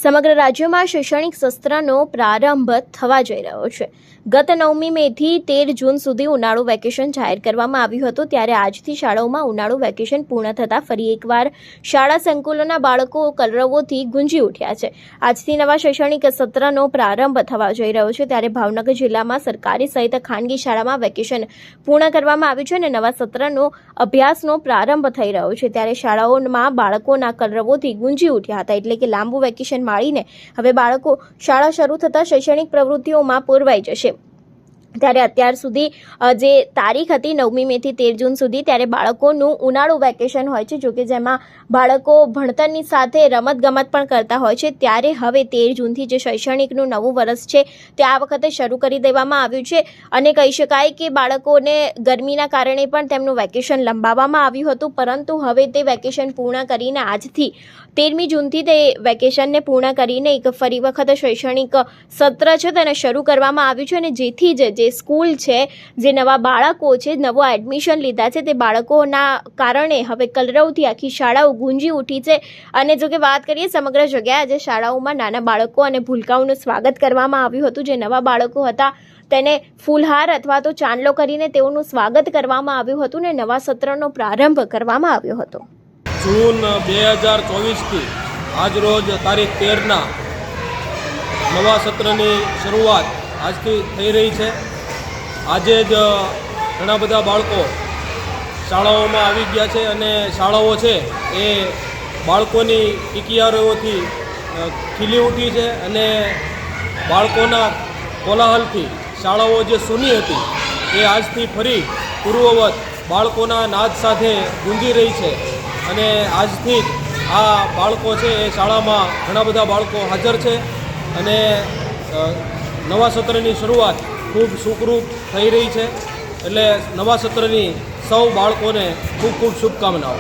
સમગ્ર રાજ્યમાં શૈક્ષણિક સત્રનો પ્રારંભ થવા જઈ રહ્યો છે। ગત 9મી મેથી 13 જૂન સુધી ઉનાળુ વેકેશન જાહેર કરવામાં આવ્યું હતું, ત્યારે આજથી શાળાઓમાં ઉનાળુ વેકેશન પૂર્ણ થતાં ફરી એકવાર શાળા સંકુલોના બાળકો કલરવોથી ગુંજી ઉઠ્યા છે। આજથી નવા શૈક્ષણિક સત્રનો પ્રારંભ થવા જઈ રહ્યો છે, ત્યારે ભાવનગર જિલ્લામાં સરકારી સહિત ખાનગી શાળામાં વેકેશન પૂર્ણ કરવામાં આવ્યું છે અને નવા સત્રનો અભ્યાસનો પ્રારંભ થઈ રહ્યો છે। ત્યારે શાળાઓમાં બાળકોના કલરવોથી ગુંજી ઉઠ્યા હતા, એટલે કે લાંબુ વેકેશન માળીને હવે બાળકો શાળા શરૂ થતાં શૈક્ષણિક પ્રવૃત્તિઓમાં પૂરવાઈ જશે। ત્યારે અત્યાર સુધી જે તારીખ હતી 9મી મેથી 13 જૂન સુધી, ત્યારે બાળકોનું ઉનાળુ વેકેશન હોય છે, જોકે જેમાં બાળકો ભણતરની સાથે રમતગમત પણ કરતા હોય છે। ત્યારે હવે 13 જૂનથી જે શૈક્ષણિકનું નવું વર્ષ છે તે આ વખતે શરૂ કરી દેવામાં આવ્યું છે અને કહી શકાય કે બાળકોને ગરમીના કારણે પણ તેમનું વેકેશન લંબાવવામાં આવ્યું હતું, પરંતુ હવે તે વેકેશન પૂર્ણ કરીને આજથી 13મી જૂનથી તે વેકેશનને પૂર્ણ કરીને એક ફરી વખત શૈક્ષણિક સત્ર છે તેને શરૂ કરવામાં આવ્યું છે અને જેથી જ જે સ્કૂલ છે, જે નવા બાળકો છે, નવો એડમિશન લીધા છે, તે બાળકોના કારણે હવે કલરવથી આખી શાળાઓ ગુંજી ઉઠી છે। અને જો કે વાત કરીએ સમગ્ર જગ્યાએ આજે શાળાઓમાં નાના બાળકો અને ભૂલકાઓનું સ્વાગત કરવામાં આવ્યું હતું। જે નવા બાળકો હતા તેને ફૂલહાર અથવા તો ચાંદલો કરીને તેઓનું સ્વાગત કરવામાં આવ્યું હતું અને નવા સત્રનો પ્રારંભ કરવામાં આવ્યો હતો। જૂન 2024થી આજ રોજ તારીખ 13ના નવા સત્રની શરૂઆત આજથી થઈ રહી છે। આજે જ ઘણા બધા બાળકો શાળાઓમાં આવી ગયા છે અને શાળાઓ છે એ બાળકોની કિકિયારીઓથી ખીલી ઉઠી છે અને બાળકોના કોલાહલથી શાળાઓ જે સૂની હતી એ આજથી ફરી પૂર્વવત બાળકોના નાદ સાથે ગુંજી રહી છે અને આજથી જ આ બાળકો છે એ શાળામાં ઘણા બધા બાળકો હાજર છે અને નવા સત્રની શરૂઆત ખૂબ સુખરૂપ થઈ રહી છે। એટલે નવા સત્રની સૌ બાળકોને ખૂબ ખૂબ શુભકામનાઓ।